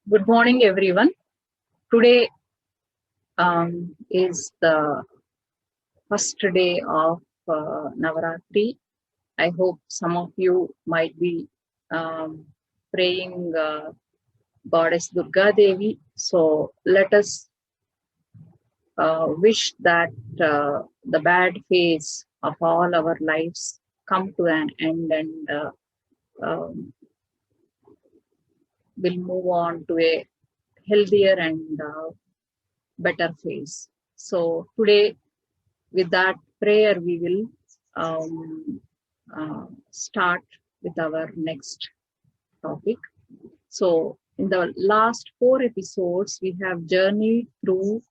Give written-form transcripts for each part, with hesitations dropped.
Good morning, everyone. Today is the first day of Navaratri. I hope some of you might be um, praying Goddess Durga Devi. So let us wish that the bad phase of all our lives come to an end and um, will move on to a healthier and better phase. So today, with that prayer, we will start with our next topic. So, in the last four episodes, we have journeyed through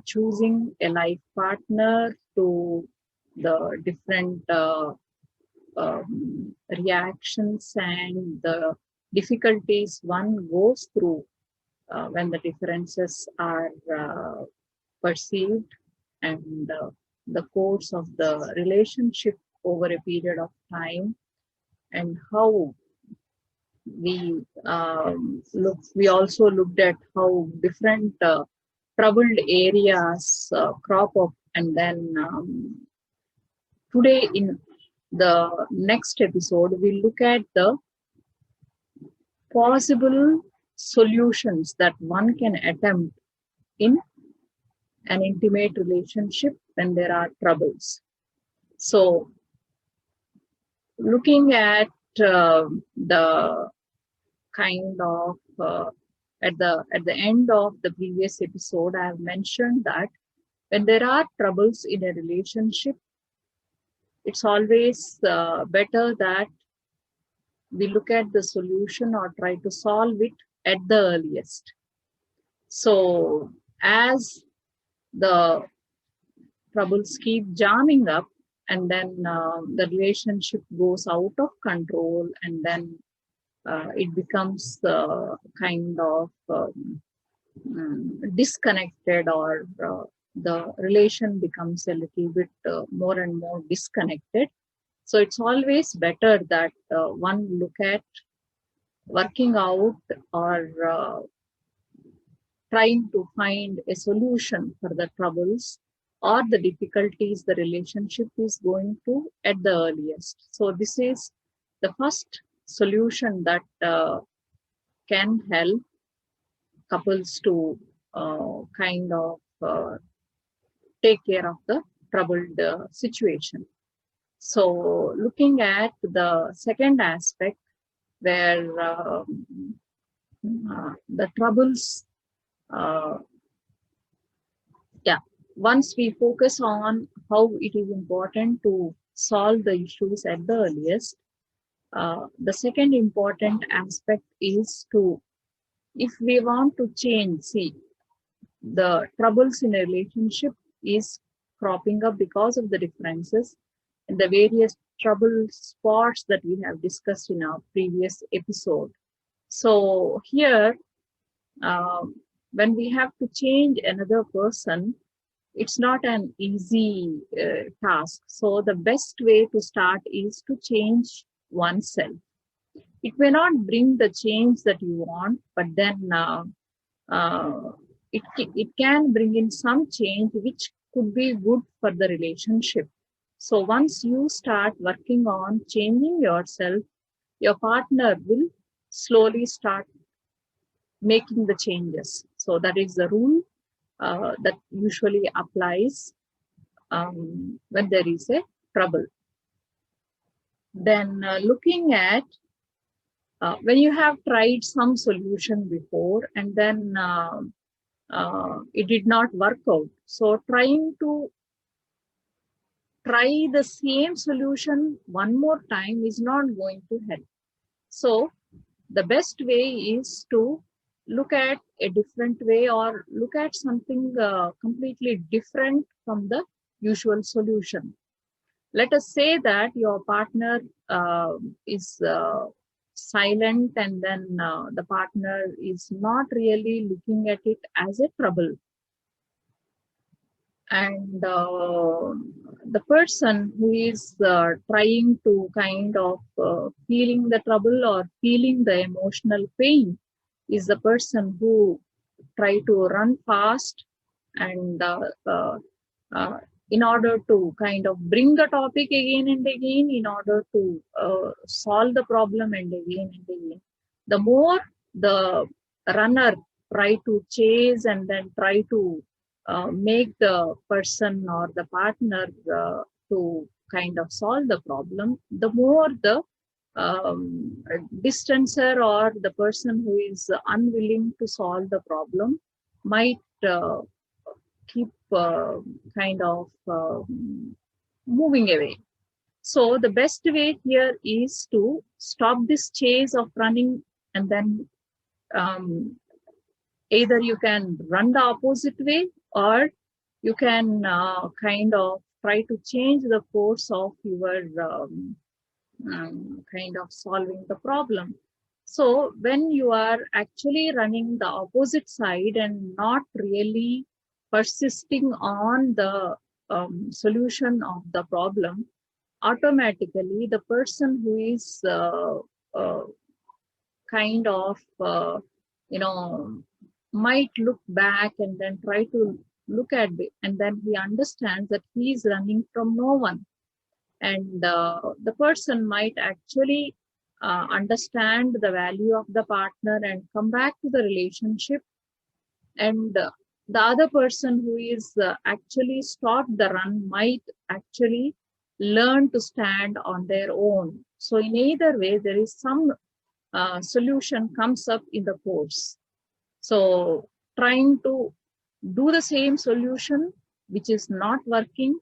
choosing a life partner, to the different reactions and the difficulties one goes through when the differences are perceived, and the course of the relationship over a period of time, and how we also looked at how different troubled areas crop up, and then today in the next episode we'll look at the possible solutions that one can attempt in an intimate relationship when there are troubles. So, looking at the kind of at the end of the previous episode, I have mentioned that when there are troubles in a relationship, it's always better that we look at the solution or try to solve it at the earliest. So, as the troubles keep jamming up, and then the relationship goes out of control, and then it becomes kind of disconnected, or the relation becomes a little bit more and more disconnected. So it's always better that one look at working out, or trying to find a solution for the troubles or the difficulties the relationship is going to at the earliest. So this is the first solution that can help couples to kind of take care of the troubled situation. So, looking at the second aspect, where the troubles, uh, yeah, once we focus on how it is important to solve the issues at the earliest, the second important aspect is to, if we want to change, see, the troubles in a relationship is cropping up because of the differences and the various trouble spots that we have discussed in our previous episode. So here, uh, when we have to change another person, it's not an easy task. So the best way to start is to change oneself. It may not bring the change that you want, but then uh, it can bring in some change which could be good for the relationship. So once you start working on changing yourself, your partner will slowly start making the changes. So that is the rule that usually applies when there is a trouble. Then looking at when you have tried some solution before, and then it did not work out. So trying to try the same solution one more time is not going to help. So the best way is to look at a different way, or look at something completely different from the usual solution. Let us say that your partner is silent, and then the partner is not really looking at it as a trouble, and the person who is trying to kind of feeling the trouble or feeling the emotional pain is the person who try to run fast and in order to kind of bring the topic again and again, in order to solve the problem and again and again. The more the runner try to chase and then try to make the person or the partner to kind of solve the problem, the more the distancer or the person who is unwilling to solve the problem might keep kind of moving away. So the best way here is to stop this chase of running, and then either you can run the opposite way, or you can kind of try to change the course of your kind of solving the problem. So when you are actually running the opposite side and not really persisting on the solution of the problem, automatically the person who is uh, kind of might look back and then try to look at it, and then he understands that he is running from no one, and the person might actually understand the value of the partner and come back to the relationship, and the other person who is actually stopped the run might actually learn to stand on their own. So in either way, there is some solution comes up in the course. So trying to do the same solution which is not working,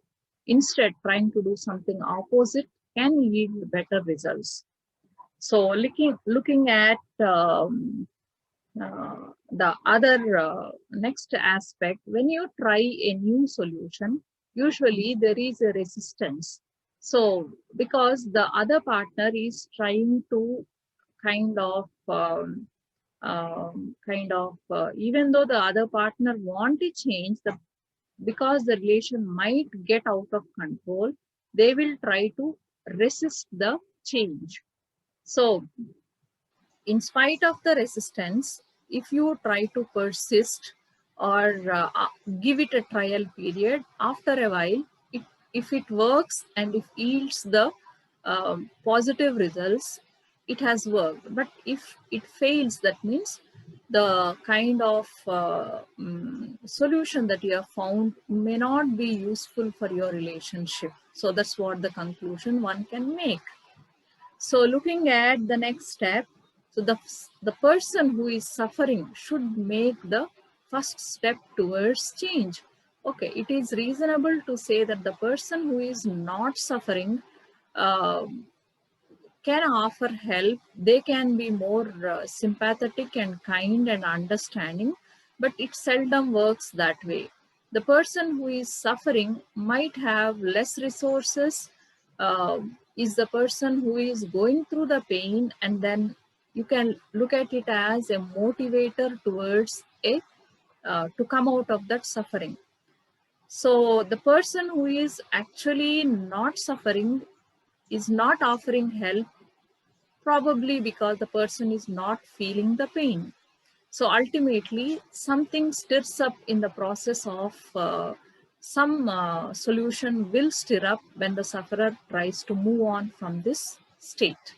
instead trying to do something opposite, can yield better results. So looking at the other next aspect, when you try a new solution, usually there is a resistance. So because the other partner is trying to kind of even though the other partner want to change, the because the relation might get out of control, they will try to resist the change. So in spite of the resistance, if you try to persist or give it a trial period, after a while, if it works and if yields the positive results, it has worked. But if it fails, that means the kind of solution that you have found may not be useful for your relationship. So that's what the conclusion one can make. So looking at the next step, so the person who is suffering should make the first step towards change. Okay, it is reasonable to say that the person who is not suffering uh, can offer help. They can be more sympathetic and kind and understanding, but it seldom works that way. The person who is suffering might have less resources, is the person who is going through the pain, and then you can look at it as a motivator towards a to come out of that suffering. So the person who is actually not suffering is not offering help, probably because the person is not feeling the pain. So ultimately, something stirs up in the process of some solution will stir up when the sufferer tries to move on from this state.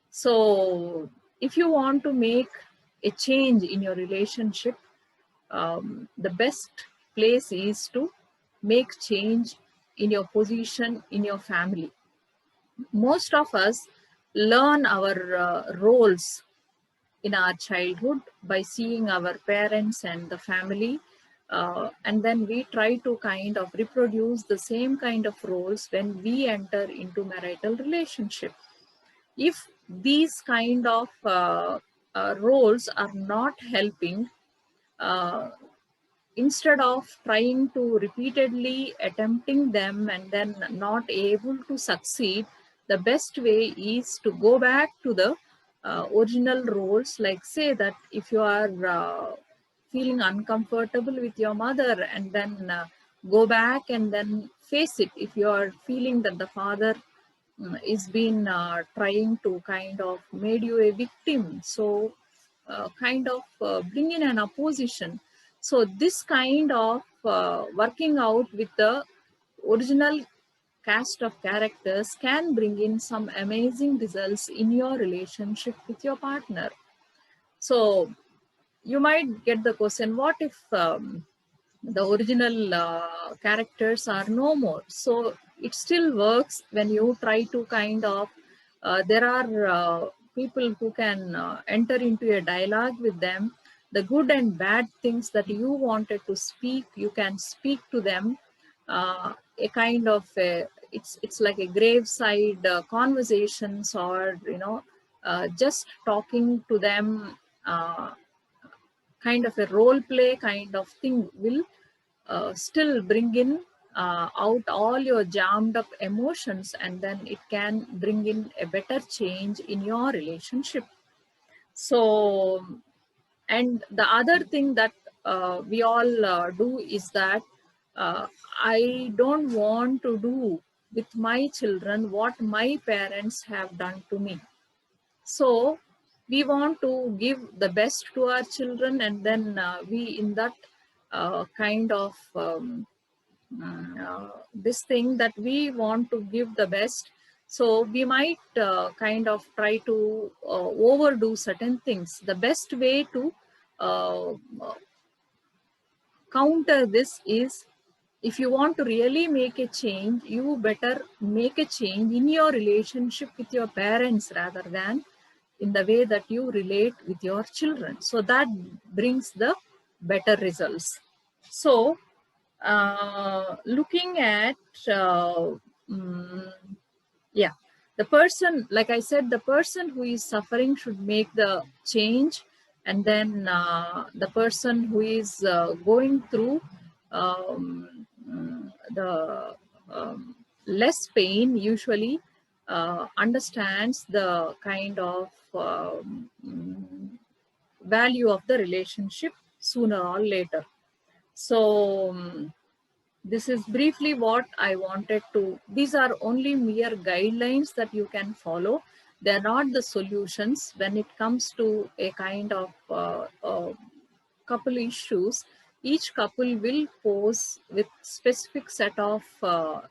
So if you want to make a change in your relationship, the best place is to make change in your position in your family. Most of us learn our roles in our childhood by seeing our parents and the family, and then we try to kind of reproduce the same kind of roles when we enter into marital relationship. If these kind of roles are not helping, uh, instead of trying to repeatedly attempting them and then not able to succeed, the best way is to go back to the original roles. Like say that if you are feeling uncomfortable with your mother, and then go back and then face it. If you are feeling that the father is been trying to kind of made you a victim, so kind of bring in an opposition. So this kind of working out with the original cast of characters can bring in some amazing results in your relationship with your partner. So you might get the question, what if the original characters are no more? So it still works when you try to kind of, there are people who can enter into a dialogue with them. The good and bad things that you wanted to speak, you can speak to them. A kind of it's like a graveside conversations, or just talking to them, kind of a role play kind of thing will still bring in out all your jammed up emotions, and then it can bring in a better change in your relationship. So, and the other thing that we all do is that I don't want to do with my children what my parents have done to me. So we want to give the best to our children, and then we in that kind of this thing that we want to give the best. So we might kind of try to overdo certain things. The best way to uh, counter this is, if you want to really make a change, you better make a change in your relationship with your parents rather than in the way that you relate with your children. So that brings the better results. So looking at mm, yeah, the person, like I said, the person who is suffering should make the change, and then the person who is going through the less pain usually understands the kind of value of the relationship sooner or later. So this is briefly what I wanted to. These are only mere guidelines that you can follow. They're not the solutions when it comes to a kind of couple issues. Each couple will pose with specific set of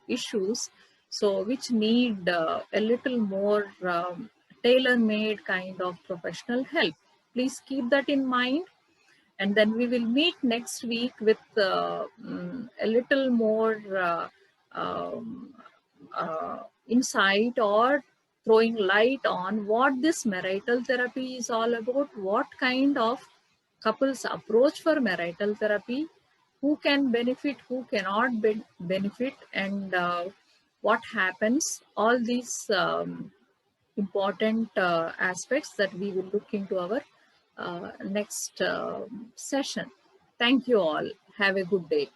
issues, so which need a little more tailor-made kind of professional help. Please keep that in mind, and then we will meet next week with a little more um, insight, or throwing light on what this marital therapy is all about, what kind of couples approach for marital therapy, who can benefit, who cannot benefit, and what happens, all these important aspects that we will look into our next session. Thank you all. Have a good day.